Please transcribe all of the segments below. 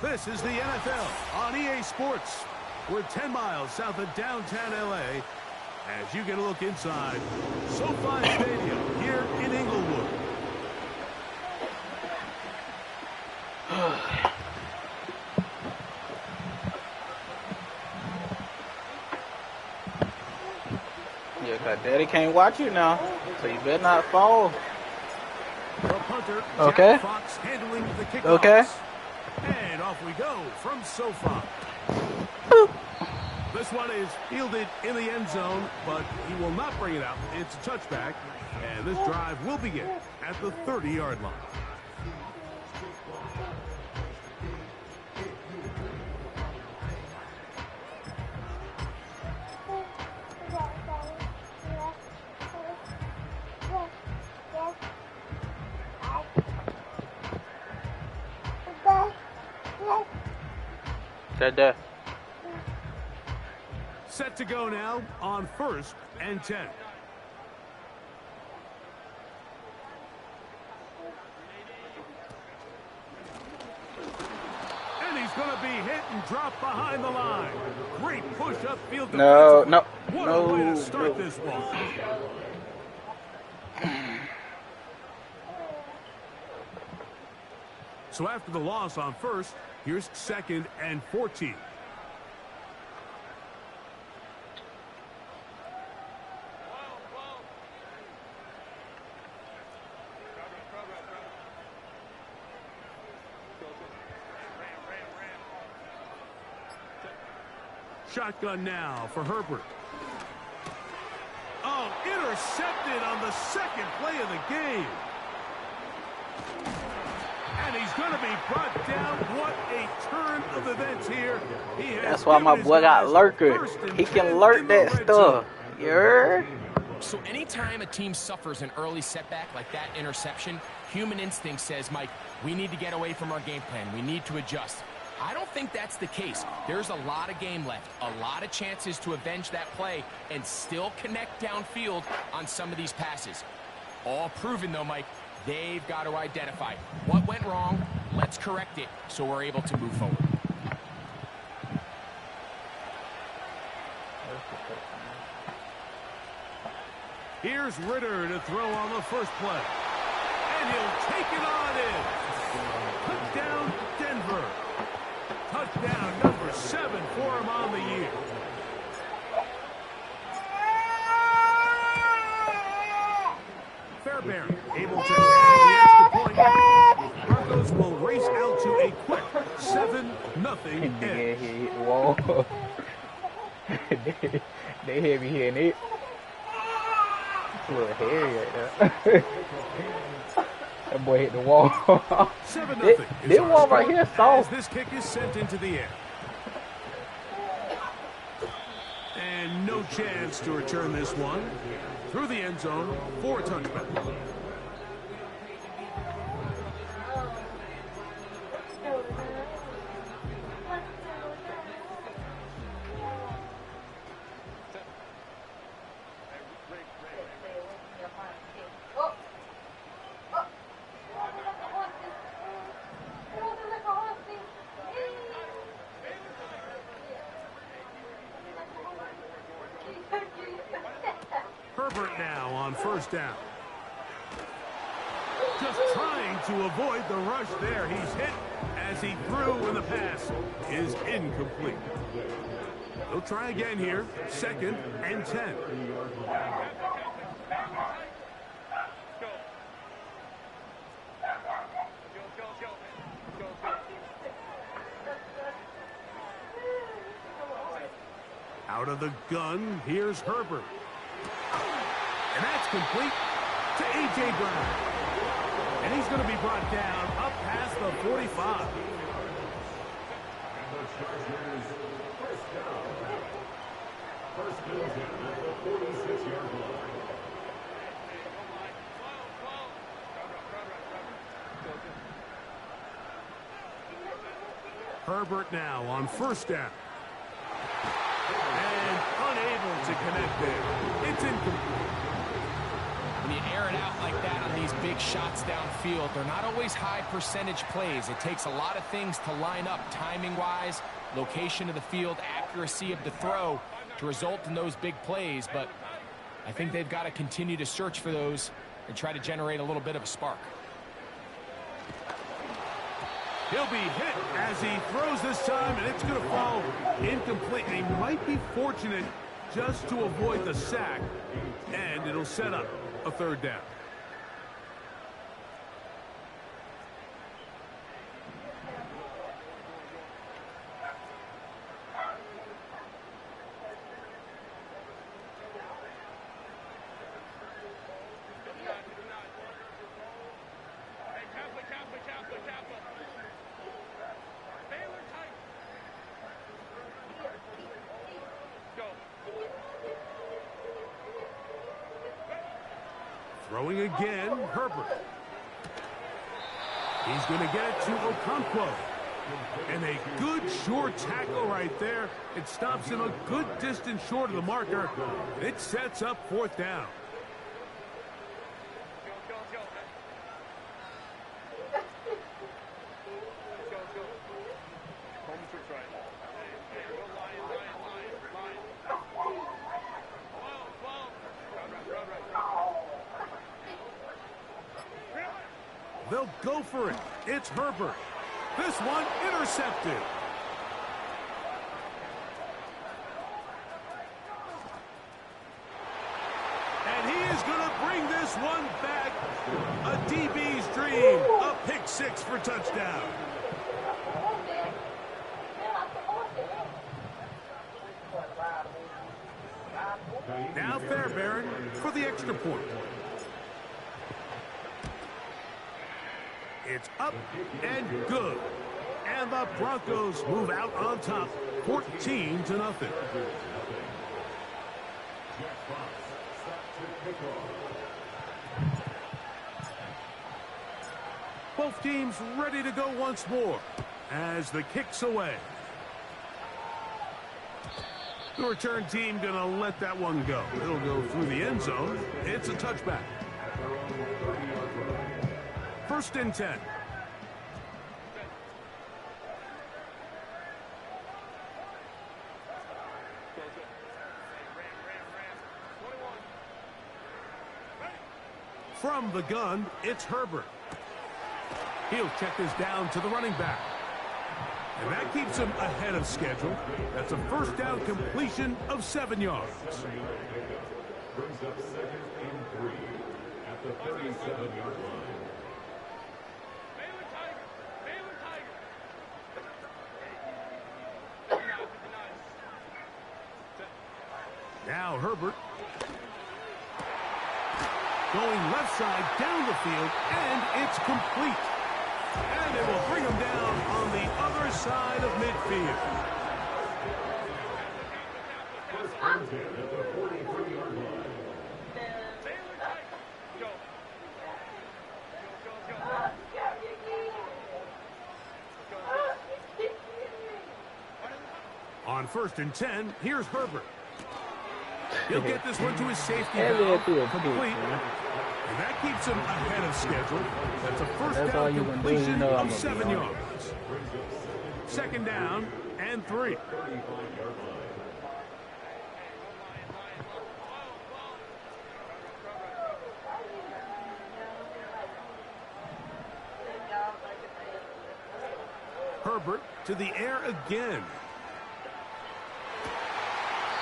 This is the NFL on EA Sports. We're 10 miles south of downtown L.A. as you get a look inside SoFi Stadium here in Inglewood. Yeah, cause Daddy can't watch you now, so you better not fall. The punter, okay. Fox handling the kickoffs. Okay. And off we go from SoFi. This one is fielded in the end zone, but he will not bring it out. It's a touchback, and this drive will begin at the 30-yard line. There. Set to go now on 1st and 10. And he's going to be hit and drop behind the line. Great push upfield. No. What a way to start this one. So after the loss on 1st, here's 2nd and 14. Shotgun now for Herbert. Oh, intercepted on the second play of the game. And he's going to be brought down. What a turn of events here. That's why my boy got lurker. He can lurk that stuff. You heard? So anytime a team suffers an early setback like that interception, human instinct says, Mike, we need to get away from our game plan. We need to adjust. I don't think that's the case. There's a lot of game left, a lot of chances to avenge that play and still connect downfield on some of these passes. All proven, though, Mike. They've got to identify what went wrong. Let's correct it so we're able to move forward. Here's Ritter to throw on the first play. And he'll take it on in. Touchdown, Denver. Touchdown number 7 for him on the year. Fairbairn able to add the extra point. Broncos will race out to a quick 7-0 edge. Whoa. They heavy hitting it. It's a little hairy right there. That boy hit the wall. 7-0. This wall right here soft. This kick is sent into the air. And no chance to return this one. Through the end zone for a touchback. Herbert now on first down. Just trying to avoid the rush there. He's hit as he threw when the pass is incomplete. They'll try again here. 2nd and 10. Out of the gun, here's Herbert. And that's complete to A.J. Brown. And he's going to be brought down up past the 45. Herbert now on first down. And unable to connect there. It's incomplete. When you air it out like that on these big shots downfield, they're not always high percentage plays. It takes a lot of things to line up timing-wise, location of the field, accuracy of the throw to result in those big plays. But I think they've got to continue to search for those and try to generate a little bit of a spark. He'll be hit as he throws this time, and it's going to fall incomplete. He might be fortunate just to avoid the sack, and it'll set up a third down. Throwing again, Herbert. He's going to get it to Okonkwo. And a good short tackle right there. It stops him a good distance short of the marker. It sets up fourth down. They'll go for it. It's Herbert. This one intercepted. And he is going to bring this one back. A DB's dream. A pick six for touchdown. Now Fairbairn for the extra point. It's up and good. And the Broncos move out on top, 14-0. Both teams ready to go once more as the kick's away. The return team going to let that one go. It'll go through the end zone. It's a touchback. 1st and 10. From the gun, it's Herbert. He'll check this down to the running back. And that keeps him ahead of schedule. That's a first down completion of 7 yards. Brings up 2nd and 3 at the 37-yard line. Now Herbert going left side down the field, and it's complete. And it will bring him down on the other side of midfield. At the 43-yard line. On 1st and 10, here's Herbert. He'll get this one to his safety valve, complete. And that keeps him ahead of schedule. That's a first down completion of 7 yards. 2nd down and 3. Herbert to the air again.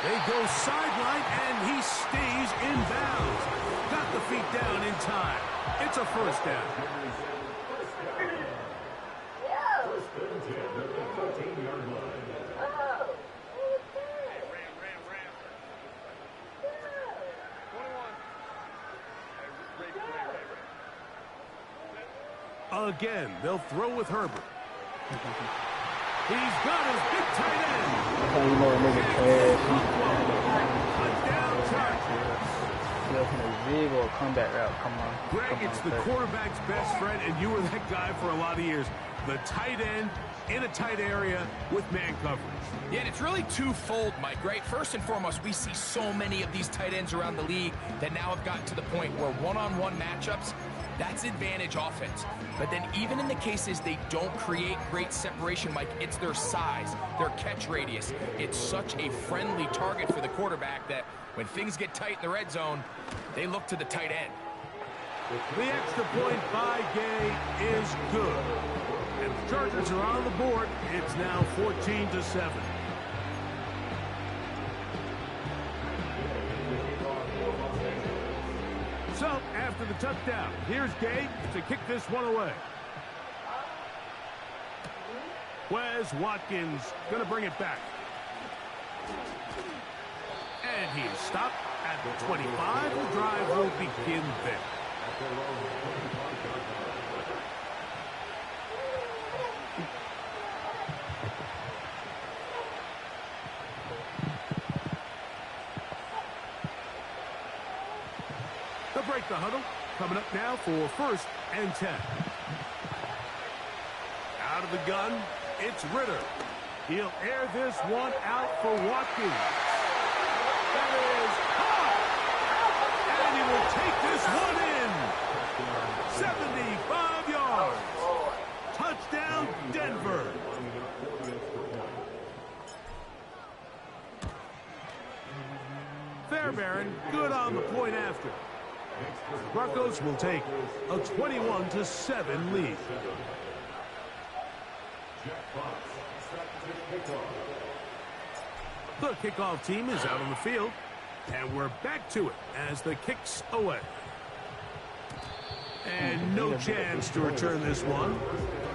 They go sideline, and he stays in bounds. Got the feet down in time. It's a first down. Again, they'll throw with Herbert. He's got his big tight end. Touchdown Chargers. Big or comeback route. Come on. Greg, it's the quarterback's best friend, and you were that guy for a lot of years. The tight end in a tight area with man coverage. Yeah, and it's really twofold, Mike, right? First and foremost, we see so many of these tight ends around the league that now have gotten to the point where one-on-one matchups, that's advantage offense. But then even in the cases they don't create great separation, Mike, it's their size, their catch radius. It's such a friendly target for the quarterback that when things get tight in the red zone, they look to the tight end. The extra point by Gay is good. And the Chargers are on the board. It's now 14-7. So, after the touchdown, here's Gay to kick this one away. Wes Watkins going to bring it back. And he is stopped at the 25. The drive will begin there. They'll break the huddle. Coming up now for 1st and 10. Out of the gun, it's Ritter. He'll air this one out for Watkins. That is caught! And he will take this one in. 75 yards. Touchdown, Denver. Fairbairn, good on the point after. Broncos will take a 21-7 lead. The kickoff team is out on the field, and we're back to it as the kick's away. And no chance to return this one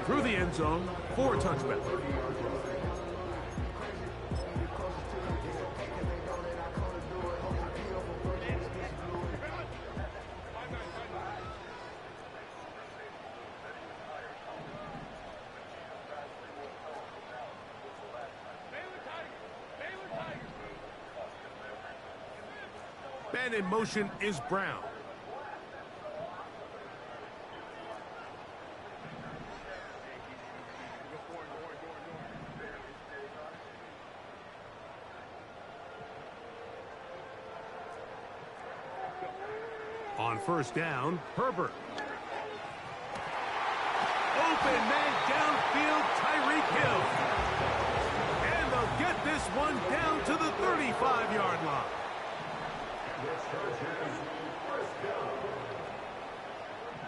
through the end zone for a touchback. Man in motion is Brown. On 1st down, Herbert. Open man downfield, Tyreek Hill. And they'll get this one down to the 35-yard line.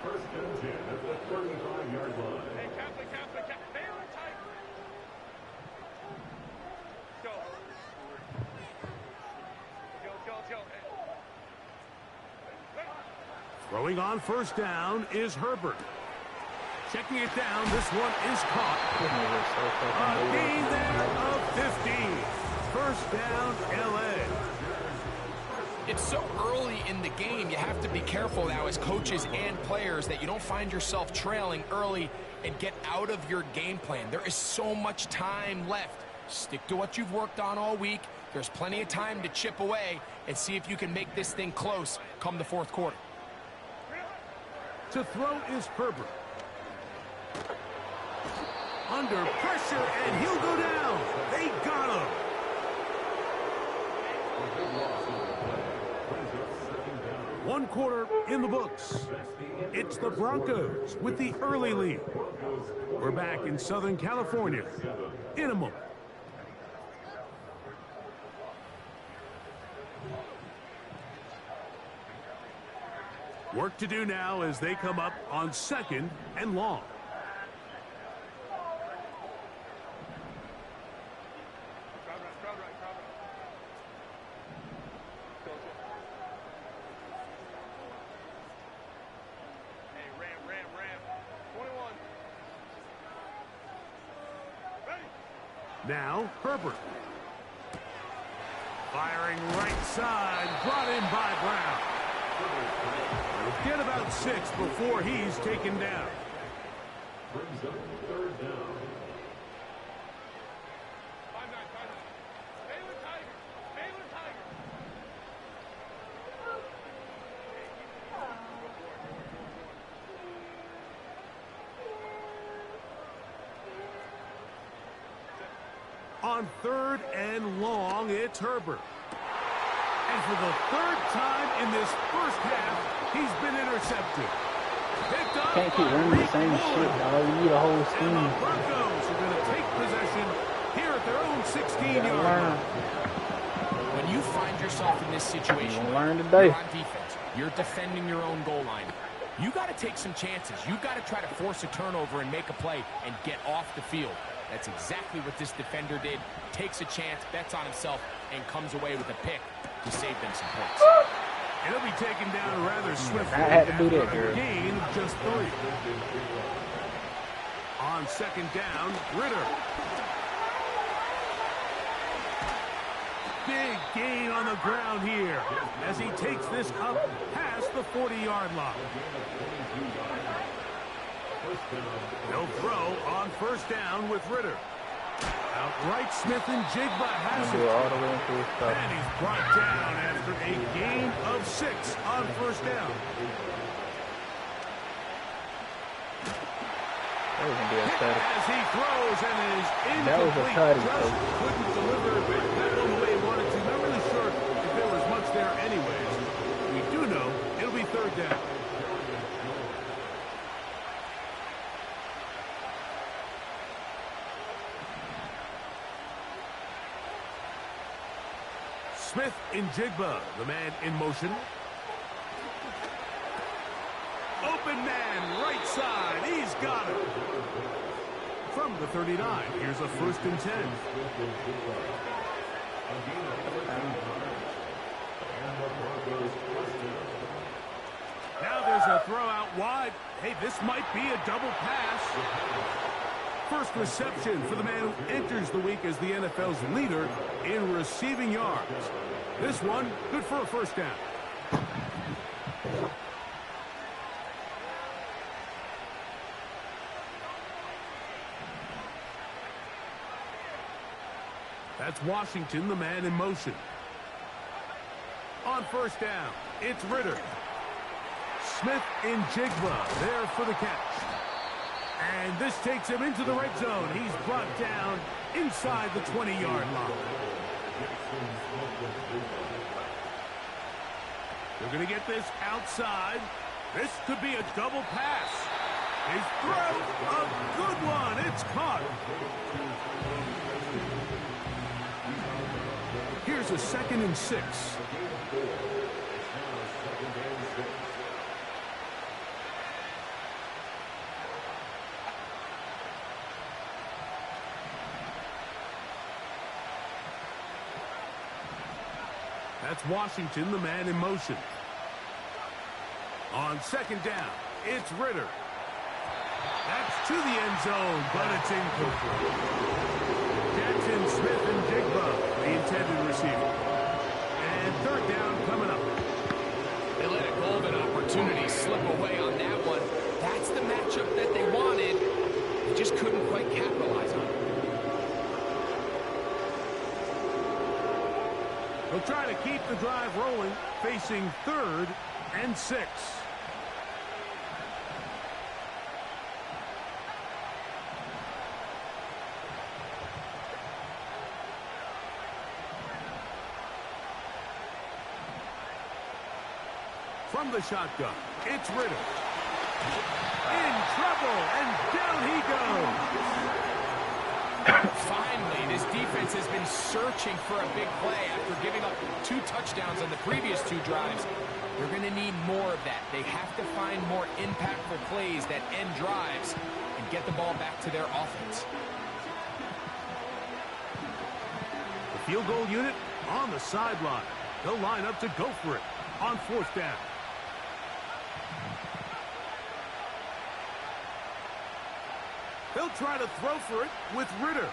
First and 10 at the 35-yard line. Hey, Kaplan, Baylor tight. Go. Throwing on 1st down is Herbert. Checking it down, this one is caught. A gain there of 15. 1st down, L.A. It's so early in the game, you have to be careful now as coaches and players that you don't find yourself trailing early and get out of your game plan. There is so much time left. Stick to what you've worked on all week. There's plenty of time to chip away and see if you can make this thing close come the 4th quarter. To throw is Herbert. Under pressure, and he'll go down. They got him. One quarter in the books. It's the Broncos with the early lead. We're back in Southern California in a moment. Work to do now as they come up on 2nd and long. Now, Herbert. Firing right side, brought in by Brown. He'll get about 6 before he's taken down. Brings up 3rd down. On 3rd and long, it's Herbert. And for the 3rd time in this first half, he's been intercepted. Picked up Can't keep running the same shit, dog. You need a whole and scheme. the Broncos are going to take possession here at their own 16-yard line. When you find yourself in this situation, You'll learn today. you're on defense, you're defending your own goal line, you got to take some chances. You got to try to force a turnover and make a play and get off the field. That's exactly what this defender did. Takes a chance, bets on himself, and comes away with a pick to save them some points. It'll be taken down rather swiftly I had to do that, after a girl. gain of just 3. On 2nd down, Ritter. Big gain on the ground here as he takes this up past the 40-yard line. He'll throw on 1st down with Ritter. Outright Smith and Jigba has Do it it. all the way into his stuff. And he's brought down after a gain of 6 on 1st down. That was gonna be a study. As he throws and is incomplete. That was a tutty, Just folks. couldn't deliver that one the way he wanted to. Not really sure if there was much there anyways. We do know it'll be 3rd down. Smith in Jigba, the man in motion. Open man, right side. He's got it. From the 39, here's a 1st and 10. Now there's a throw out wide. Hey, this might be a double pass. First reception for the man who enters the week as the NFL's leader in receiving yards. This one, good for a 1st down. That's Washington, the man in motion. On 1st down, it's Ritter. Smith in Jigba there for the catch. And this takes him into the red zone. He's brought down inside the 20-yard line. They're going to get this outside. This could be a double pass. His throw, a good one. It's caught. Here's a 2nd and 6. That's Washington, the man in motion. On 2nd down, it's Ritter. That's to the end zone, but it's incomplete. Jackson, Smith, and Jigba, the intended receiver. And 3rd down coming up. They let a golden opportunity slip away on that one. That's the matchup that they wanted. They just couldn't quite capitalize on it. They'll try to keep the drive rolling, facing 3rd and 6. From the shotgun, it's Ritter. In trouble, and down he goes. Finally, this defense has been searching for a big play after giving up 2 touchdowns on the previous 2 drives. They're going to need more of that. They have to find more impactful plays that end drives and get the ball back to their offense. The field goal unit on the sideline. They'll line up to go for it on 4th down. They'll try to throw for it with Ritter.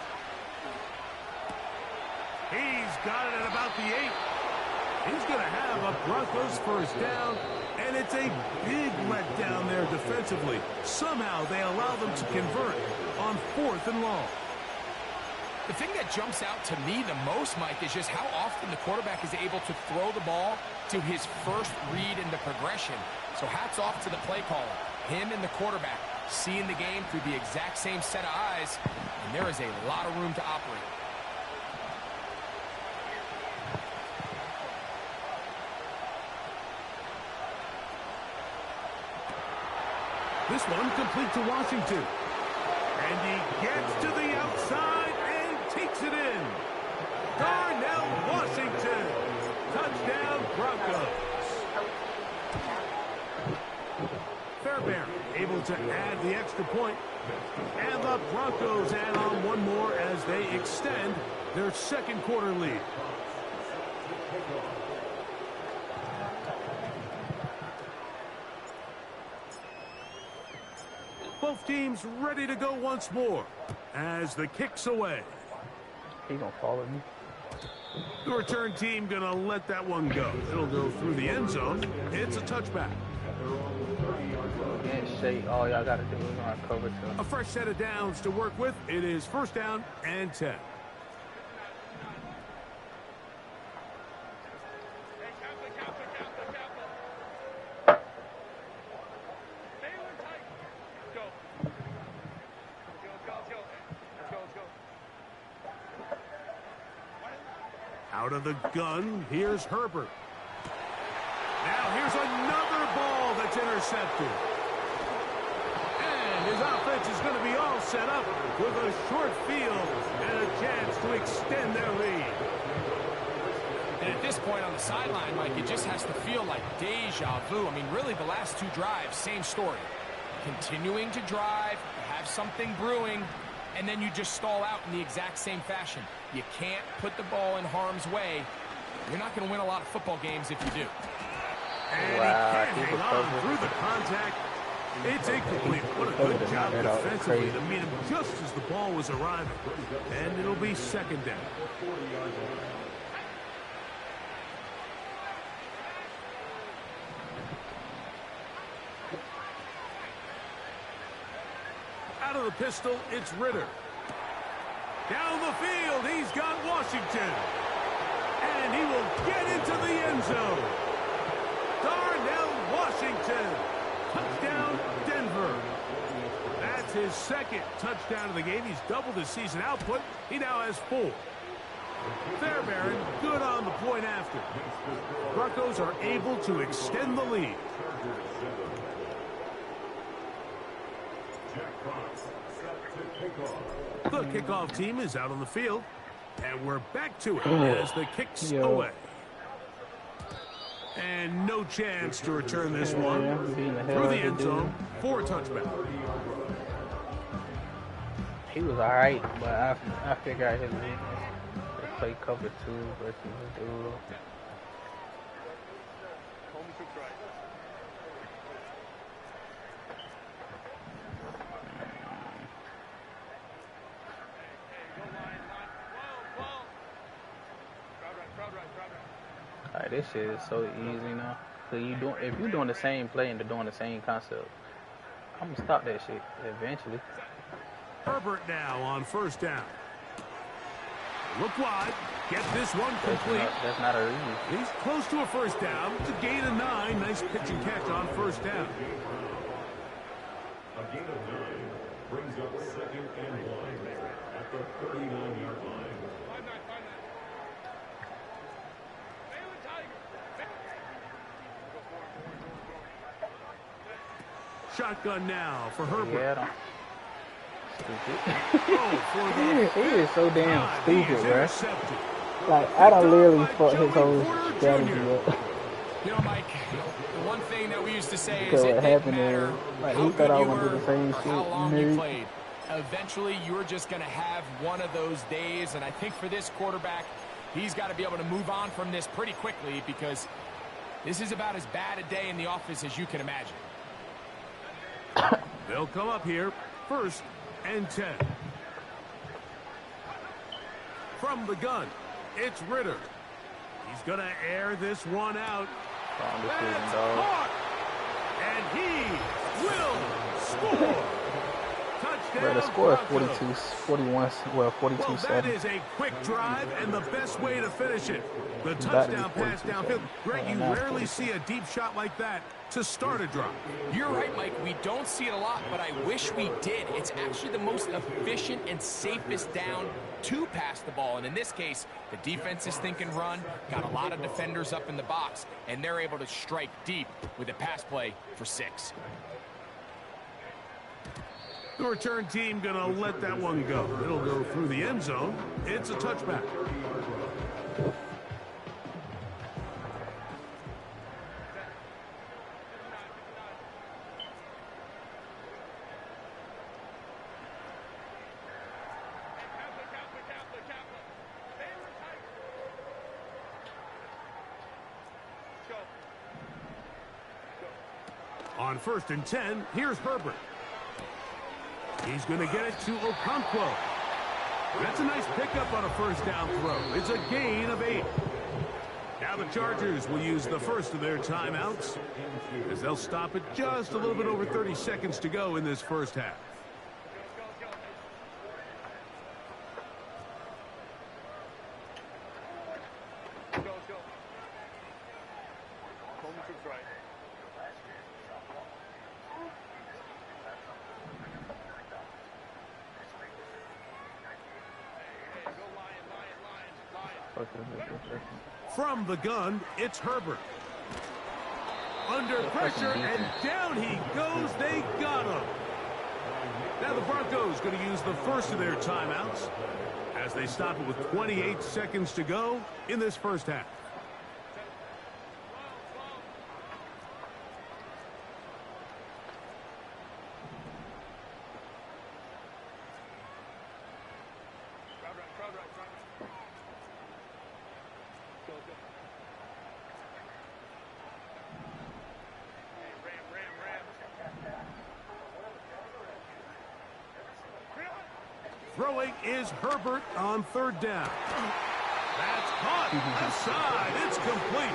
He's got it at about the 8. He's going to have a Broncos 1st down, and it's a big letdown there defensively. Somehow they allow them to convert on 4th and long. The thing that jumps out to me the most, Mike, is just how often the quarterback is able to throw the ball to his first read in the progression. So hats off to the play caller. Him and the quarterback seeing the game through the exact same set of eyes, and there is a lot of room to operate. This one complete to Washington. And he gets to the outside and takes it in. Darnell Washington. Touchdown, Broncos. Fairbairn able to add the extra point. And the Broncos add on one more as they extend their second quarter lead. Both teams ready to go once more as the kick's away. He gonna follow me. The return team gonna let that one go. It'll go through the end zone. It's a touchback. Can't shake. All y'all gotta do is run cover two. A fresh set of downs to work with. It is first down and 10. Hey, captain. Baylor tight. Let's go. Let's go. Out of the gun, here's Herbert. Now here's another ball that's intercepted. And his offense is going to be all set up with a short field and a chance to extend their lead. And at this point on the sideline, Mike, it just has to feel like deja vu. I mean, really, the last two drives, same story. Continuing to drive, have something brewing, and then you just stall out in the exact same fashion. You can't put the ball in harm's way. You're not going to win a lot of football games if you do. And Wow, he can't hang on through the contact. It's incomplete. What a good job defensively to meet him just as the ball was arriving. And it'll be second down. Out of the pistol, it's Ritter. Down the field, he's got Washington. And he will get into the end zone. Darnell Washington. Touchdown, Denver. That's his second touchdown of the game. He's doubled his season output. He now has 4. Fairbairn, good on the point after. Broncos are able to extend the lead. The kickoff team is out on the field. And we're back to it as the kick's away. And no chance to return this one through the end zone for a touchback. He was alright, but I figured out his weakness. They play cover 2 versus the dude. Home cooked right. Alright, this shit is so easy now. So if you're doing the same play and they're doing the same concept, I'm gonna stop that shit eventually. Herbert now on first down. Look wide. Get this one complete. That's not a read. He's close to a first down. It's a gain of 9. Nice pitch and catch on first down. A gain of 9 brings up second and 1 at the 39-yard line. Shotgun now for Herbert. Yeah, stupid. He is so damn stupid, bro. Like, I don't literally fuck his whole strategy up. You know, Mike, the one thing that we used to say So is what it happened didn't matter is, like, how he thought I good was you gonna do were the same or how shit, long you nerd. played. Eventually, you're just going to have one of those days, and I think for this quarterback, he's got to be able to move on from this pretty quickly because this is about as bad a day in the office as you can imagine. They'll come up here, first and 10. From the gun, it's Ritter. He's going to air this one out. That's caught. And he will score. Touchdown. Bro, the score is Broncos. 42-7. That is a quick drive and the best way to finish it. The touchdown pass downfield. Greg, you rarely see a deep shot like that to start a drive. You're right, Mike. We don't see it a lot, but I wish we did. It's actually the most efficient and safest down to pass the ball. And in this case, the defense is thinking run, got a lot of defenders up in the box, and they're able to strike deep with a pass play for 6. The return team going to let that one go. It'll go through the end zone. It's a touchback. On 1st and 10, here's Herbert. He's going to get it to Okonkwo. That's a nice pickup on a first down throw. It's a gain of 8. Now the Chargers will use the first of their timeouts as they'll stop it just a little bit over 30 seconds to go in this first half. From the gun, it's Herbert. Under pressure, and down he goes. They got him. Now the Broncos going to use the first of their timeouts as they stop it with 28 seconds to go in this first half. Throwing is Herbert on 3rd down. That's caught. Left side. It's complete.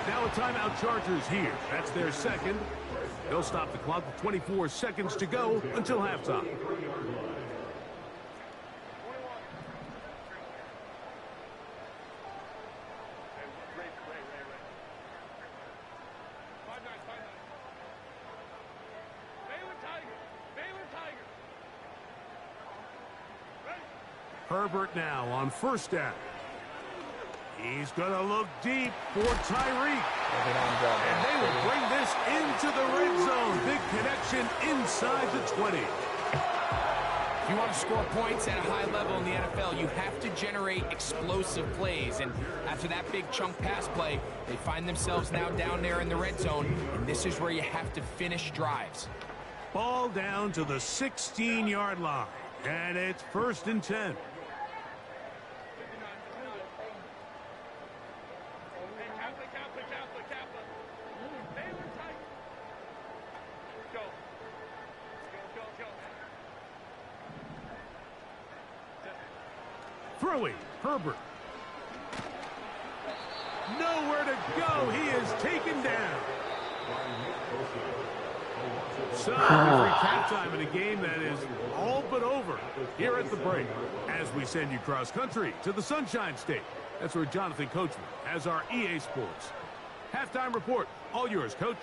Now a timeout Chargers here. That's their second. They'll stop the clock with 24 seconds to go until halftime. Herbert now on 1st down. He's going to look deep for Tyreek. And they will bring this into the red zone. Big connection inside the 20. If you want to score points at a high level in the NFL, you have to generate explosive plays. And after that big chunk pass play, they find themselves now down there in the red zone. And this is where you have to finish drives. Ball down to the 16-yard line. And it's 1st and 10. Throwing, Herbert. Nowhere to go. He is taken down. So, we reach halftime in a game that is all but over here at the break as we send you cross-country to the Sunshine State. That's where Jonathan Coachman has our EA Sports halftime report. All yours, Coach.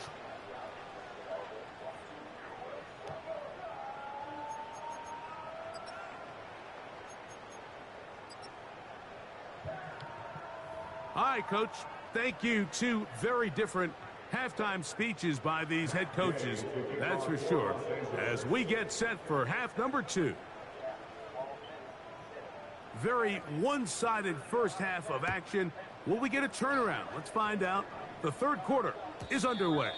Hi, Coach. Thank you. Two very different halftime speeches by these head coaches, that's for sure, as we get set for half number 2. Very one-sided first half of action. Will we get a turnaround? Let's find out. The 3rd quarter is underway.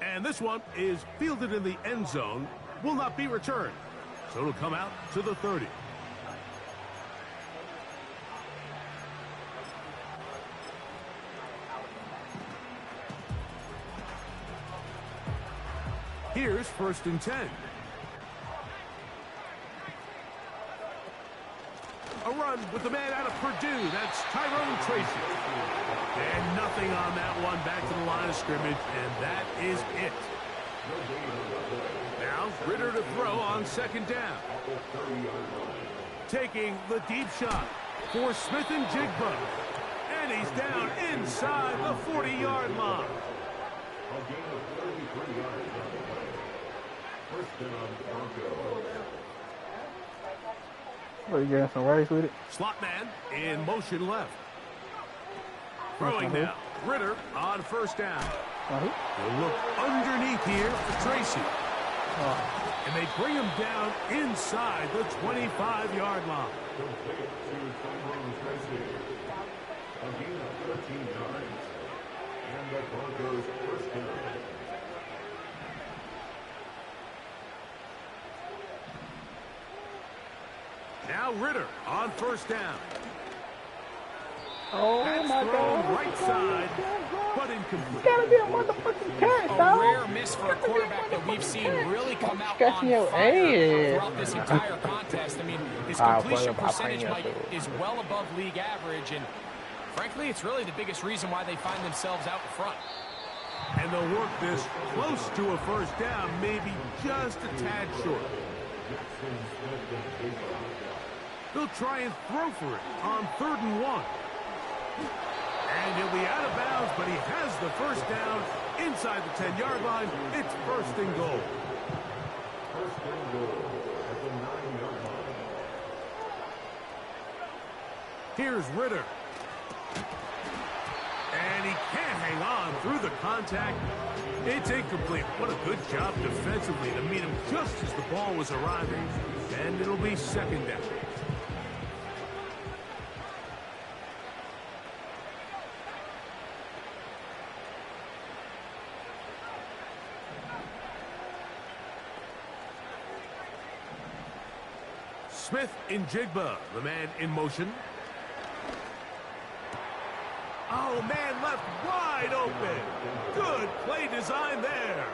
And this one is fielded in the end zone, will not be returned. So it'll come out to the 30. Here's 1st and 10. A run with the man out of Purdue. That's Tyrone Tracy. And nothing on that one. Back to the line of scrimmage, and that is it. Now, Ritter to throw on 2nd down. Taking the deep shot for Smith and Jigba. And he's down inside the 40-yard line. Oh, you getting some rice with it? Slot man in motion left. Throwing now. Ritter on 1st down. He'll look underneath here for Tracy. And they bring him down inside the 25-yard line. Complete to Tyrone Tracy. A gain of 13 yards. And the Broncos first down. Now Ritter on first down. Oh That's my thrown God. right side, but incomplete. Gotta be a motherfucking catch, A dog. rare miss for a quarterback that we've seen really come out on Scratching your fire ass. throughout this entire contest. I mean, his I'll completion play percentage, your Mike, food. is well above league average, and frankly, it's really the biggest reason why they find themselves out in front. And they'll work this close to a first down, maybe just a tad short. They'll try and throw for it on 3rd and 1. And he'll be out of bounds, but he has the first down inside the 10-yard line. It's 1st and goal. First and goal at the 9-yard line. Here's Ritter. And he can't hang on through the contact. It's incomplete. What a good job defensively to meet him just as the ball was arriving. And it'll be 2nd down. Smith in Jigba, the man in motion. Oh, man left wide open. Good play design there.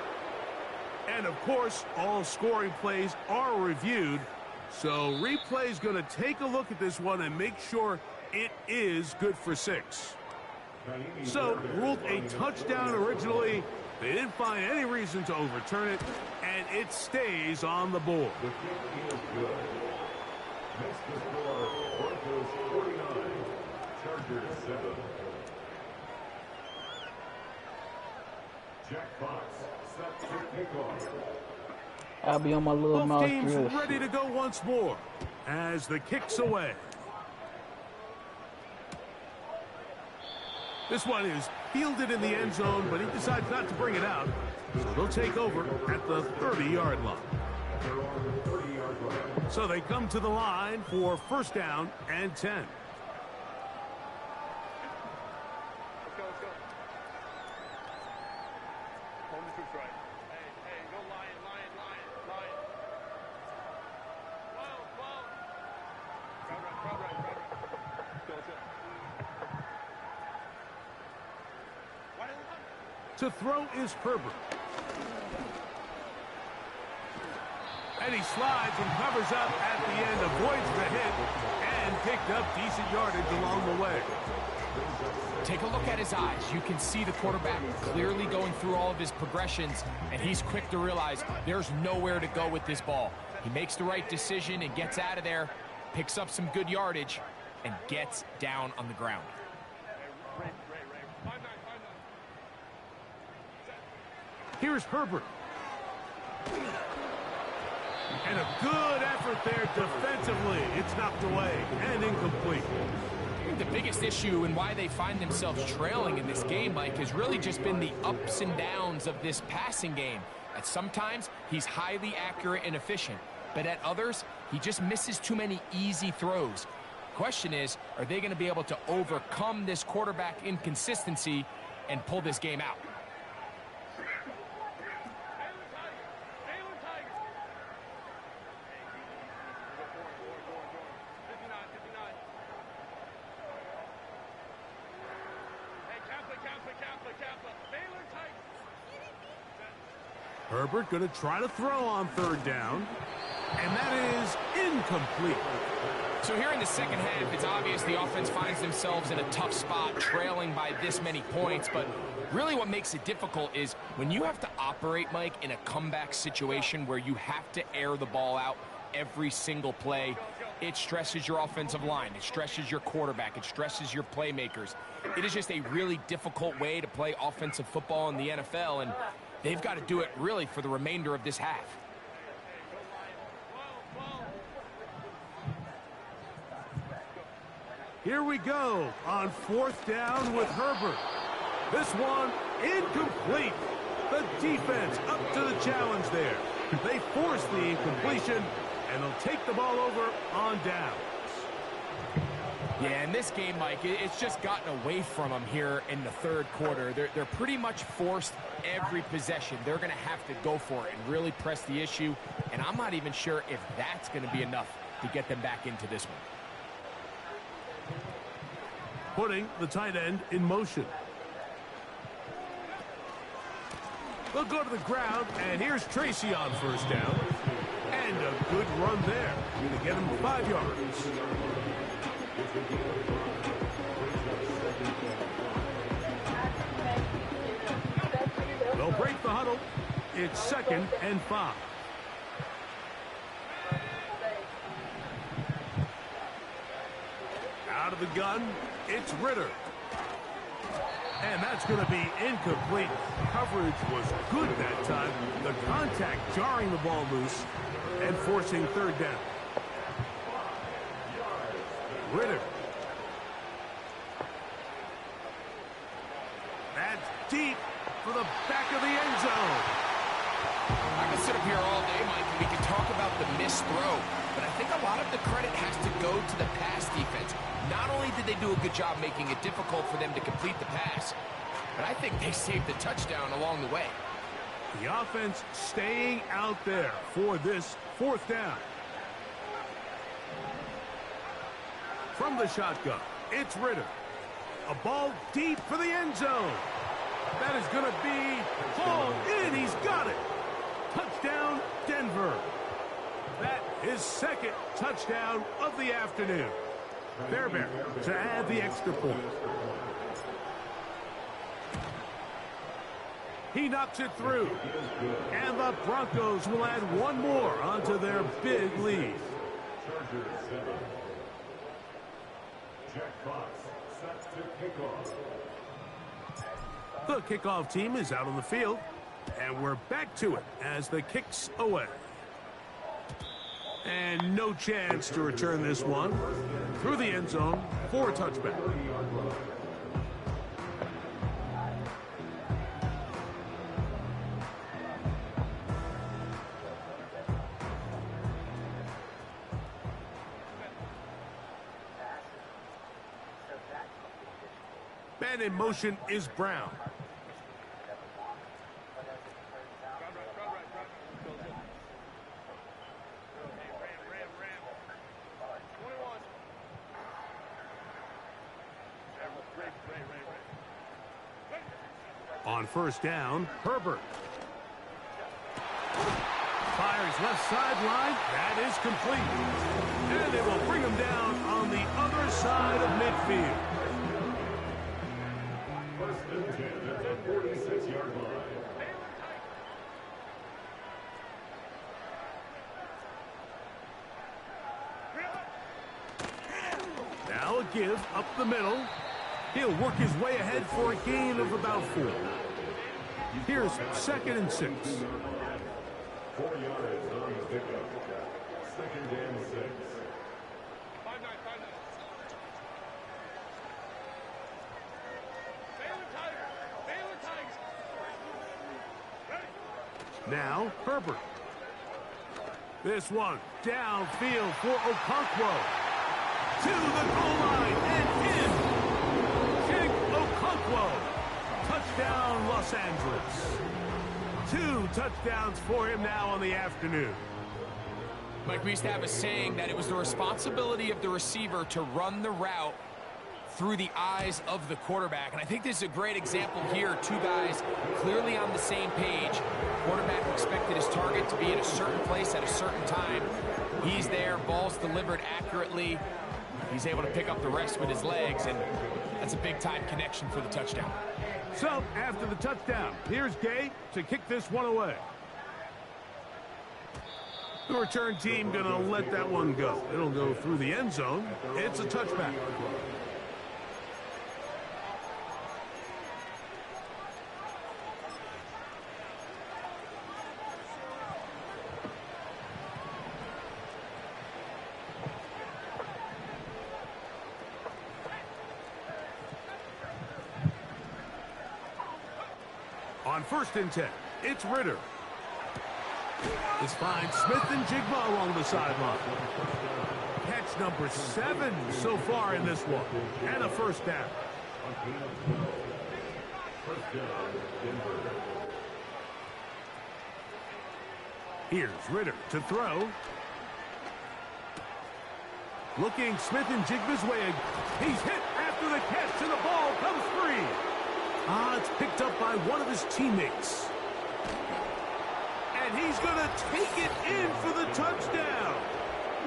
And, of course, all scoring plays are reviewed. So replay's going to take a look at this one and make sure it is good for 6. So, ruled a touchdown originally. They didn't find any reason to overturn it, and it stays on the board. The kick is good. Next to score, Broncos 49, Chargers 7. Jack Fox set to kick off. I'll be on my little Both mouse teams drill. ready to go once more as the kick's away. This one is fielded in the end zone, but he decides not to bring it out. So they'll take over at the 30-yard line. They're on the 30-yard line. So they come to the line for first down and 10. Let's go, let's go. Home is right. Hey, go lion. Whoa. Crowd right. Let's go. To throw is Herbert. And he slides and covers up at the end, avoids the hit, and picked up decent yardage along the way. Take a look at his eyes. You can see the quarterback clearly going through all of his progressions, and he's quick to realize there's nowhere to go with this ball. He makes the right decision and gets out of there, picks up some good yardage, and gets down on the ground. Ray. 5-9. Here's Herbert. And a good effort there defensively. It's knocked away and incomplete. I think the biggest issue and why they find themselves trailing in this game, Mike, has really just been the ups and downs of this passing game. At sometimes, he's highly accurate and efficient, but at others, he just misses too many easy throws. Question is, are they going to be able to overcome this quarterback inconsistency and pull this game out? Baylor Tigers. 59. Hey, Kappa. Baylor Tigers. Herbert going to try to throw on 3rd down. And that is incomplete. So here in the second half, it's obvious the offense finds themselves in a tough spot, trailing by this many points. But really what makes it difficult is when you have to operate, Mike, in a comeback situation where you have to air the ball out every single play, it stresses your offensive line. It stresses your quarterback. It stresses your playmakers. It is just a really difficult way to play offensive football in the NFL, and they've got to do it really for the remainder of this half. Here we go on 4th down with Herbert. This one incomplete. The defense up to the challenge there. They force the incompletion, and they'll take the ball over on down. Yeah, in this game, Mike, it's just gotten away from them here in the third quarter. They're pretty much forced every possession. They're going to have to go for it and really press the issue, and I'm not even sure if that's going to be enough to get them back into this one. Putting the tight end in motion. They'll go to the ground, and here's Tracy on first down. And a good run there. Going to get him 5 yards. They'll break the huddle. It's 2nd and 5. Out of the gun, it's Ritter. And that's going to be incomplete. Coverage was good that time. The contact jarring the ball loose and forcing 3rd down. Ritter. That's deep for the back of the end zone. I can sit up here all day, Mike, and we can talk about the missed throw, but I think a lot of the credit has to go to the pass defense. Not only did they do a good job making it difficult for them to complete the pass, but I think they saved the touchdown along the way. The offense staying out there for this 4th down. From the shotgun, it's Ritter. A ball deep for the end zone. That is going to be hauled in. He's got it. Touchdown, Denver. That is 2nd touchdown of the afternoon. Fairbairn to add the extra point. He knocks it through. And the Broncos will add one more onto their big lead. Jack Fox set to kickoff. The kickoff team is out on the field, and we're back to it as the kick's away. And no chance to return this one through the end zone for a touchback. Man in motion is Brown. On first down, Herbert. Fires left sideline. That is complete. And they will bring him down on the other side of midfield. 1st and 10 at the 46-yard line. Now a give up the middle. He'll work his way ahead for a gain of about 4. Here's 2nd and 6. 4 yards on the pickup. 2nd and 6. 5-9. Baylor Tigers. Ready. Now Herbert. This one downfield for Okonkwo. To the goal line and in. King Okonkwo. Touchdown, Los Angeles. 2 touchdowns for him now on the afternoon. Mike, we used to have a saying that it was the responsibility of the receiver to run the route through the eyes of the quarterback. And I think this is a great example here. 2 guys clearly on the same page. Quarterback expected his target to be in a certain place at a certain time. He's there, ball's delivered accurately. He's able to pick up the rest with his legs, and that's a big-time connection for the touchdown. So, after the touchdown, here's Gay to kick this one away. The return team going to let that one go. It'll go through the end zone. It's a touchback. On 1st and 10, it's Ritter. This finds Smith and Jigba along the sideline. Catch number 7 so far in this one. And a first down. Here's Ritter to throw. Looking Smith and Jigba's way. He's hit after the catch, and the ball comes free. It's picked up by one of his teammates. And he's going to take it in for the touchdown.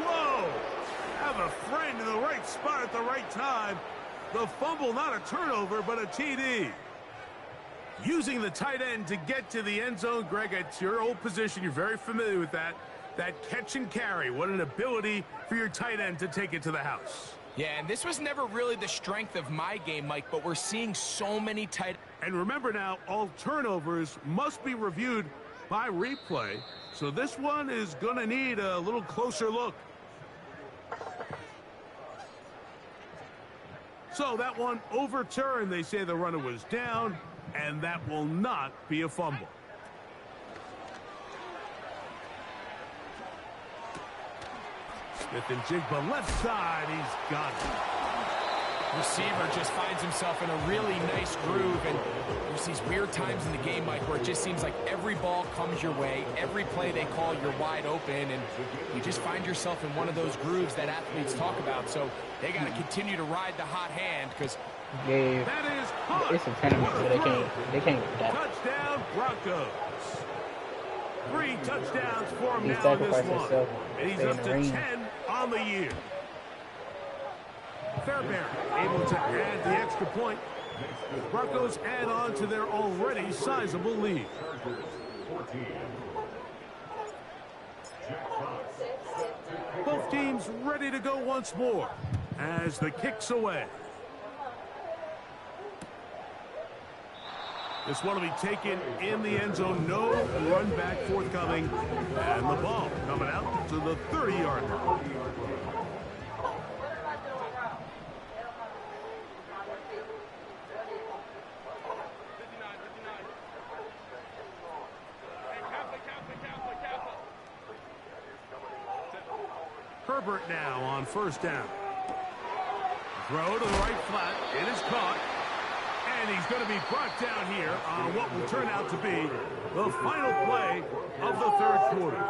Whoa! Have a friend in the right spot at the right time. The fumble, not a turnover, but a TD. Using the tight end to get to the end zone, Greg, it's your old position. You're very familiar with that. That catch and carry. What an ability for your tight end to take it to the house. Yeah, and this was never really the strength of my game, Mike, but we're seeing so many tight... And remember now, all turnovers must be reviewed by replay. So this one is going to need a little closer look. So that one overturned. They say the runner was down, and that will not be a fumble. Smith and Jigba left side. He's got it. Receiver just finds himself in a really nice groove, and there's these weird times in the game, Mike, where it just seems like every ball comes your way, every play they call, you're wide open, and you just find yourself in one of those grooves that athletes talk about. So they got to continue to ride the hot hand, because that is hot. It's a tournament, so they can't get that. Touchdown Broncos. 3 touchdowns for him He now in this sacrificed one. himself. And he's Stay up in to the ring. 10 on the year. Fairbairn able to add the extra point. Broncos add on to their already sizable lead. Both teams ready to go once more as the kick's away. This one will be taken in the end zone. No run back forthcoming. And the ball coming out to the 30-yard line. Herbert now on first down. Throw to the right flat. It is caught. And he's going to be brought down here on what will turn out to be the final play of the third quarter.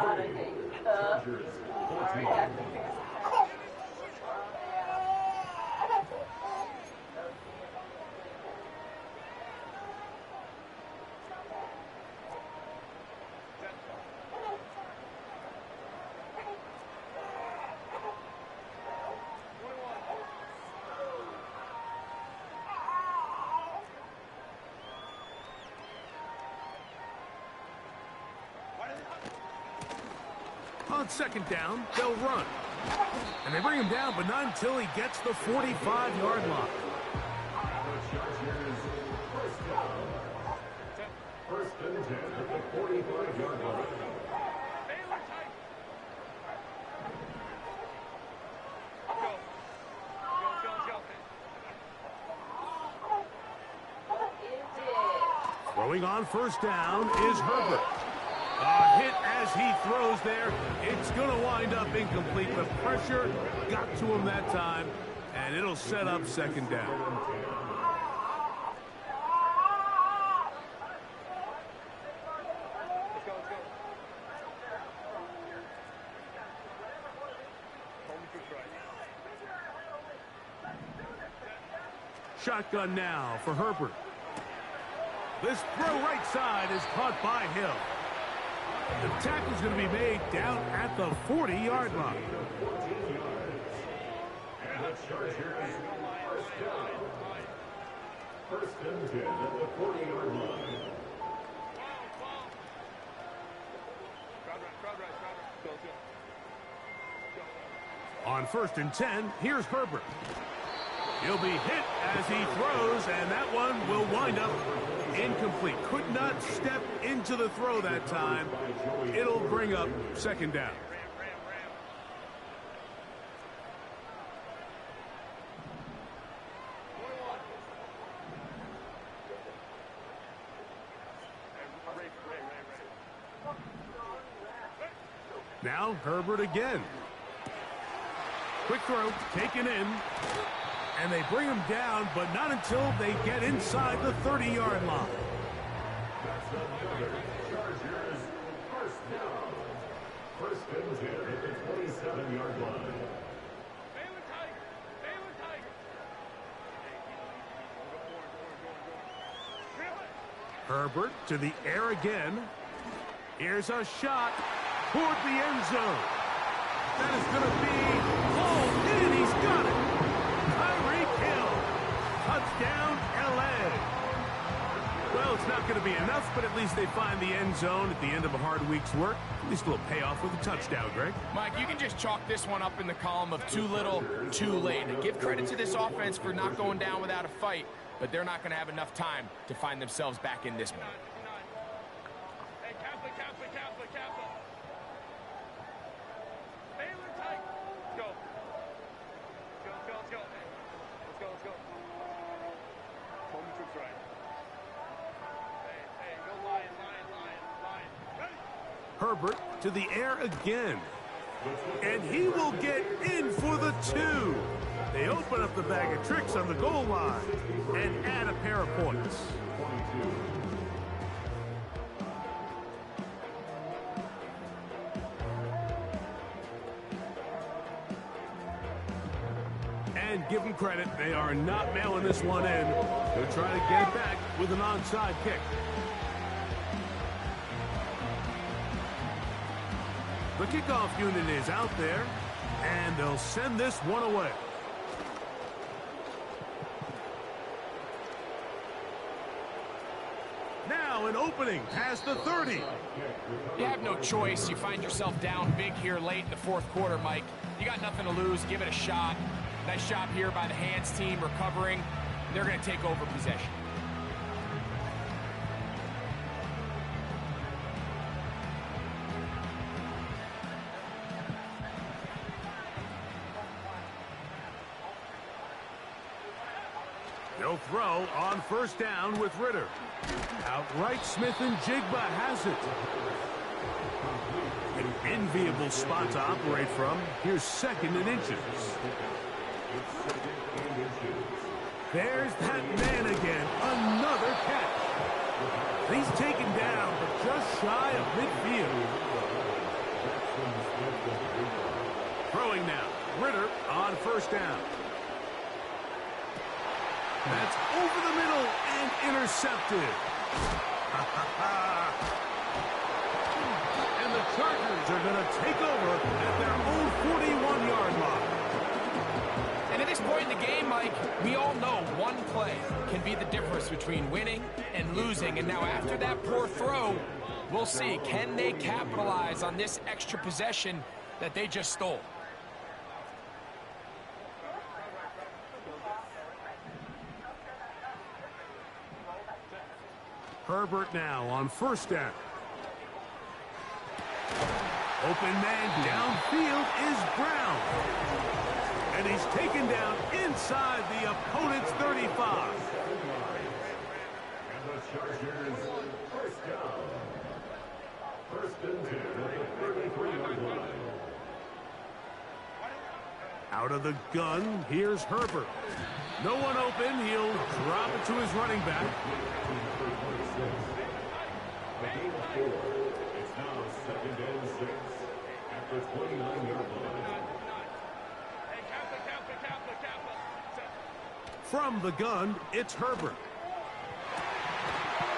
On second down, they'll run. And they bring him down, but not until he gets the 45-yard line. First and 10 at the 45-yard line. Throwing on first down is Herbert. A hit as he throws there. It's going to wind up incomplete. The pressure got to him that time, and it'll set up second down. Shotgun now for Herbert. This throw right side is caught by Hill. The tackle's going to be made down at the 40-yard line. And the Chargers first down. First and 10 at the 40-yard line. On first and 10, here's Herbert. He'll be hit as he throws, and that one will wind up incomplete. Could not step into the throw that time. It'll bring up second down. Now Herbert again. Quick throw, taken in. And they bring him down, but not until they get inside the 30-yard line. That's the Chargers first down. First and 10 at the 27-yard line. Baylor Tigers! Baylor Tigers! Herbert to the air again. Here's a shot toward the end zone. That is going to be hauled in. He's got it. Tyreek Hill. Touchdown, L.A. Well, it's not going to be enough, but at least they find the end zone at the end of a hard week's work. At least a little payoff with a touchdown, Greg. Mike, you can just chalk this one up in the column of too little, too late. Give credit to this offense for not going down without a fight, but they're not going to have enough time to find themselves back in this one. Hey, Kaplan, Kaplan, Kaplan, Kaplan. Baylor Tigers! Let's go. Let's go, let's go, let's go. Hey, let's go, let's go. Home troops right. Hey, go Lion, Lion, Lion, Lion. Ready? Herbert to the air again. And he will get in for the 2. They open up the bag of tricks on the goal line and add a pair of points. And give them credit, they are not mailing this one in. They'll try to get it back with an onside kick. The kickoff unit is out there, and they'll send this one away. Now an opening past the 30. You have no choice. You find yourself down big here late in the fourth quarter, Mike. You got nothing to lose. Give it a shot. Nice job here by the hands team recovering. They're going to take over possession. They'll throw on first down with Ritter. Outright Smith and Jigba has it. An enviable spot to operate from. Here's second and inches. There's that man again. Another catch. He's taken down, but just shy of midfield. Throwing now. Ritter on first down. That's over the middle and intercepted. And the Chargers are going to take over at their own 41-yard line. And at this point in the game, Mike, we all know one play can be the difference between winning and losing. And now after that poor throw, we'll see, can they capitalize on this extra possession that they just stole? Herbert now on first down. Open man downfield is Brown. And he's taken down inside the opponent's 35. And the Chargers first down. First and 10 at the 33-yard line. Out of the gun, here's Herbert. No one open, he'll drop it to his running back. A gain of 4. It's now second and 6 at the 29-yard line. Hey, Kaplan, Kaplan, Kaplan, Kaplan. From the gun, it's Herbert.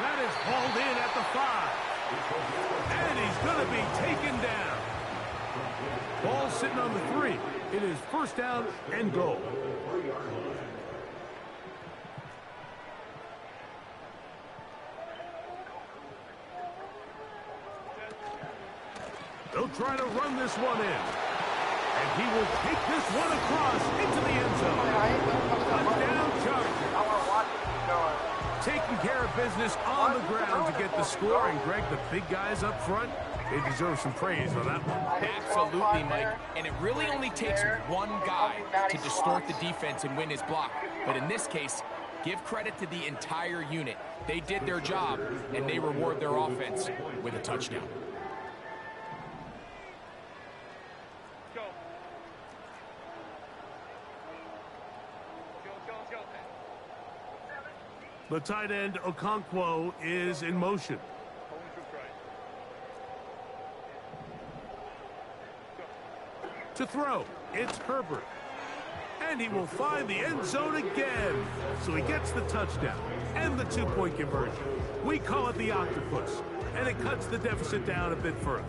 That is hauled in at the 5. And he's going to be taken down. Ball sitting on the 3. It is first down and goal. They'll try to run this one in. And he will take this one across into the end zone. Touchdown Chargers. Taking care of business on the ground to get the score. And Greg, the big guys up front, they deserve some praise on that one. Absolutely, Mike. And it really only takes one guy to distort the defense and win his block. But in this case, give credit to the entire unit. They did their job, and they reward their offense with a touchdown. The tight end, Okonkwo, is in motion. Holding true strike. To throw, it's Herbert. And he will find the end zone again. So he gets the touchdown and the 2-point conversion. We call it the octopus, and it cuts the deficit down a bit further.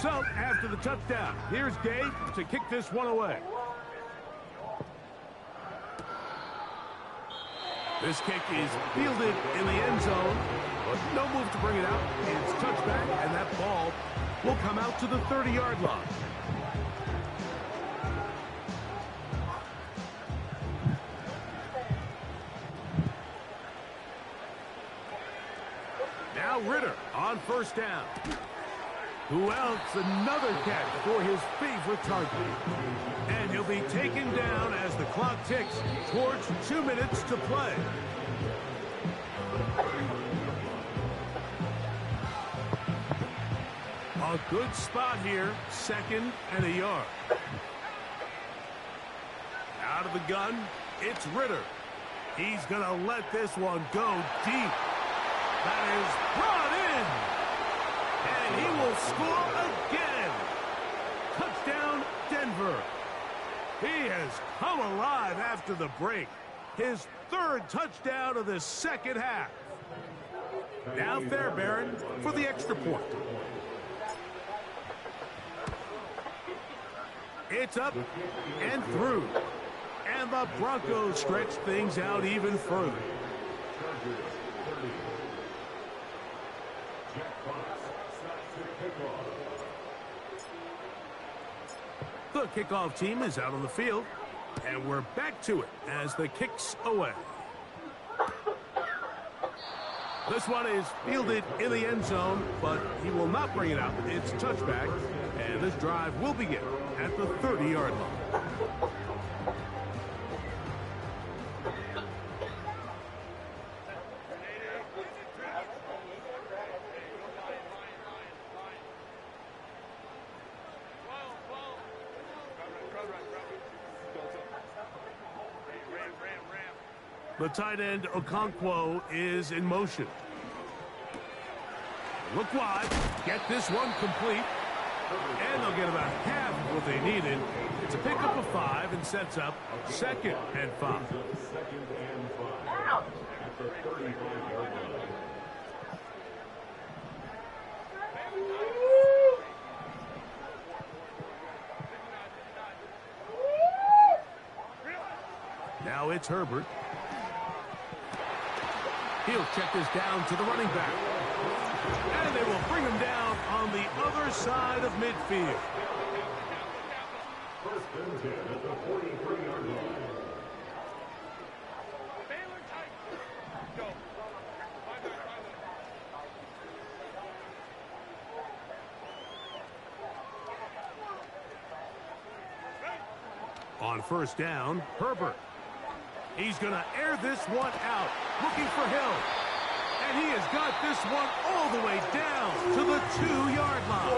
So, after the touchdown, here's Gabe to kick this one away. This kick is fielded in the end zone, but no move to bring it out. It's touchback, and that ball will come out to the 30-yard line. Now Ritter on first down. Who else? Another catch for his favorite target. And he'll be taken down as the clock ticks towards 2 minutes to play. A good spot here, 2nd and a yard. Out of the gun, it's Ritter. He's going to let this one go deep. That is brought in. And he will score again. Touchdown, Denver. He has come alive after the break. His 3rd touchdown of the second half. Now Fairbairn for the extra point. It's up and through. And the Broncos stretch things out even further. The kickoff team is out on the field, and we're back to it as the kick's away. This one is fielded in the end zone, but he will not bring it out. It's touchback, and this drive will begin at the 30-yard line. The tight end, Okonkwo, is in motion. Look wide. Get this one complete. And they'll get about half of what they needed. It's a pickup of 5 and sets up 2nd and 5. At the 35-yard line. Now it's Herbert. He'll check this down to the running back. And they will bring him down on the other side of midfield. First and 10 at the 43-yard line. Baylor tight. Go. On first down, Herbert. He's going to air this one out, looking for Hill. And he has got this one all the way down to the 2-yard line.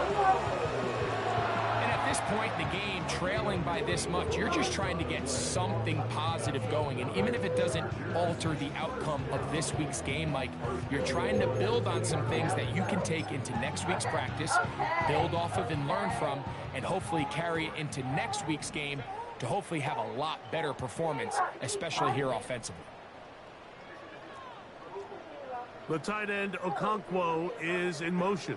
And at this point in the game, trailing by this much, you're just trying to get something positive going. And even if it doesn't alter the outcome of this week's game, Mike, you're trying to build on some things that you can take into next week's practice, build off of and learn from, and hopefully carry it into next week's game to hopefully have a lot better performance, especially here offensively. The tight end, Okonkwo, is in motion.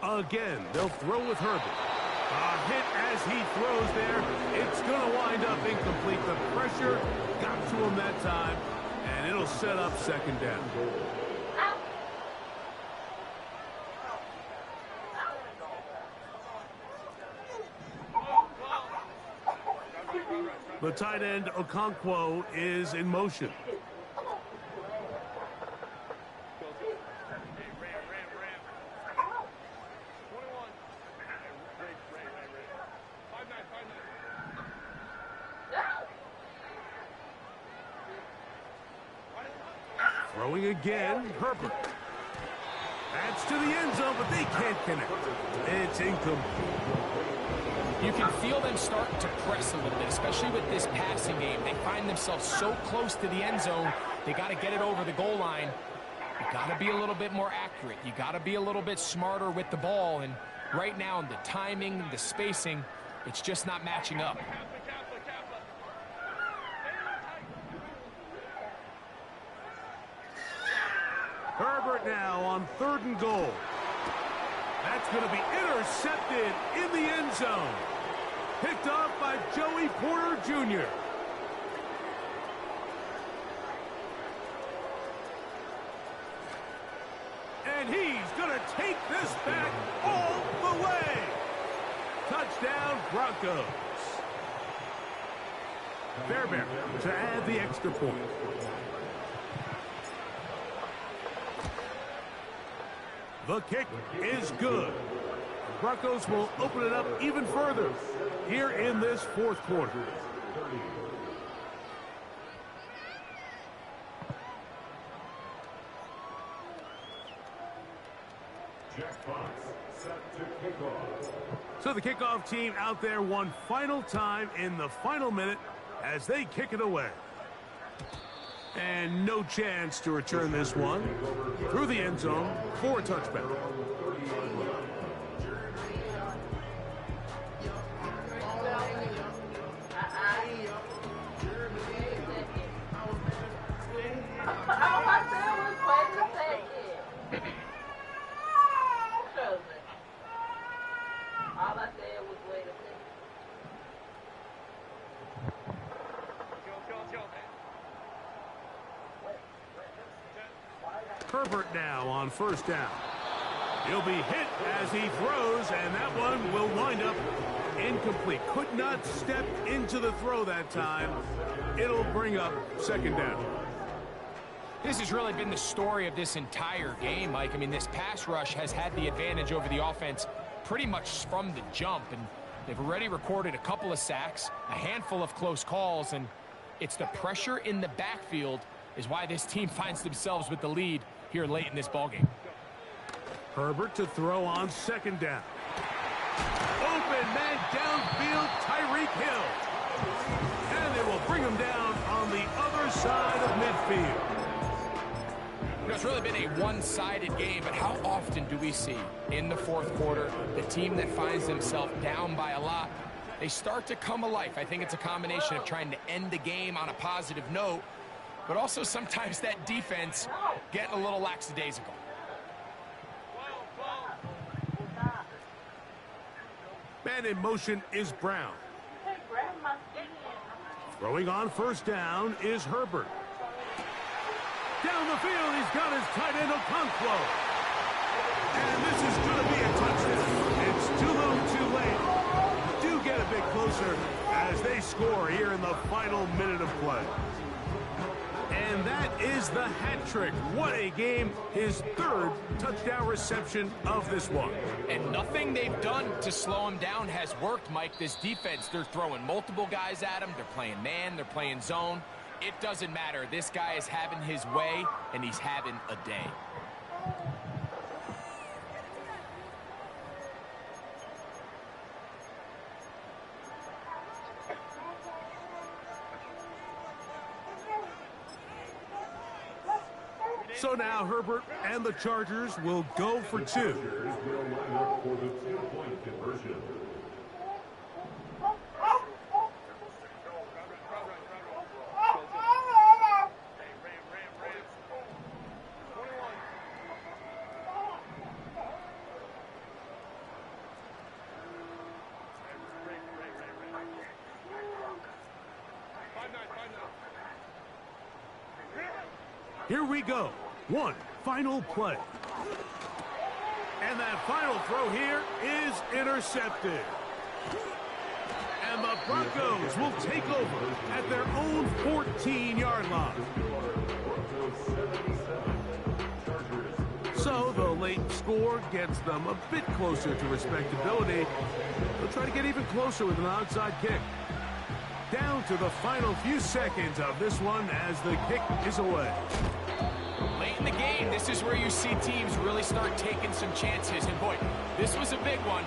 Again, they'll throw with Herbert. A hit as he throws there. It's going to wind up incomplete. The pressure got to him that time, and it'll set up 2nd down. The tight end, Okonkwo, is in motion. Throwing again, Herbert. That's to the end zone, but they can't connect. It's incomplete. You can feel them starting to press a little bit, especially with this passing game. They find themselves so close to the end zone, they got to get it over the goal line. You got to be a little bit more accurate. You got to be a little bit smarter with the ball. And right now, the timing, the spacing, it's just not matching up. Herbert now on 3rd and goal. That's going to be intercepted in the end zone. Picked off by Joey Porter Jr. And he's going to take this back all the way. Touchdown, Broncos. Fairbairn to add the extra point. The kick is good. Broncos will open it up even further here in this 4th quarter. So the kickoff team out there one final time in the final minute as they kick it away. And no chance to return this one through the end zone for a touchback. Herbert now on 1st down. He'll be hit as he throws, and that one will wind up incomplete. Could not step into the throw that time. It'll bring up 2nd down. This has really been the story of this entire game, Mike. I mean, this pass rush has had the advantage over the offense pretty much from the jump, and they've already recorded a couple of sacks, a handful of close calls, and it's the pressure in the backfield is why this team finds themselves with the lead here late in this ballgame. Herbert to throw on 2nd down. Open man downfield, Tyreek Hill. And they will bring him down on the other side of midfield. You know, it's really been a one-sided game, but how often do we see in the 4th quarter the team that finds themselves down by a lot, they start to come alive? I think it's a combination of trying to end the game on a positive note, but also sometimes that defense getting a little lackadaisical. Man in motion is Brown. Throwing on 1st down is Herbert. Down the field, he's got his tight end Okonkwo. And this is going to be a touchdown. It's too little too late. Do get a bit closer as they score here in the final minute of play. And that is the hat trick. What a game. His 3rd touchdown reception of this one. And nothing they've done to slow him down has worked, Mike. This defense, they're throwing multiple guys at him. They're playing man. They're playing zone. It doesn't matter. This guy is having his way, and he's having a day. So now Herbert and the Chargers will go for 2. Here we go. One final play. And that final throw here is intercepted. And the Broncos will take over at their own 14-yard line. So the late score gets them a bit closer to respectability. They'll try to get even closer with an onside kick. Down to the final few seconds of this one as the kick is away. Late in the game, this is where you see teams really start taking some chances. And boy, this was a big one,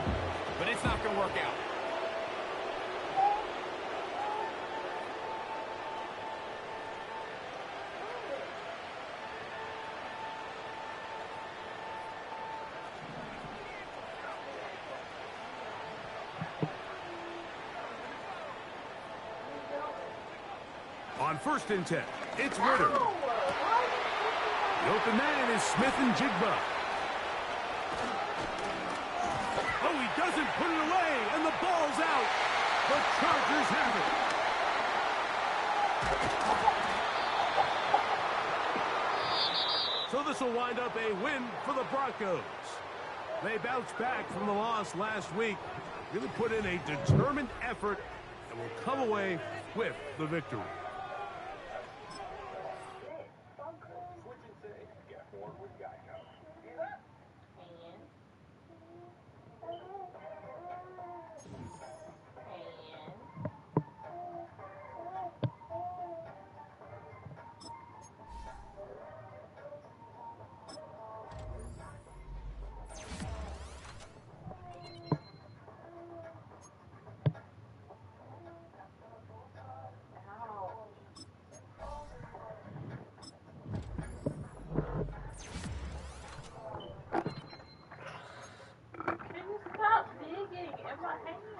but it's not going to work out. On 1st and 10, it's Ritter. The open man is Smith and Jigba. Oh, he doesn't put it away, and the ball's out. The Chargers have it. So this will wind up a win for the Broncos. They bounced back from the loss last week, really put in a determined effort, and will come away with the victory. Can you stop digging in my hand?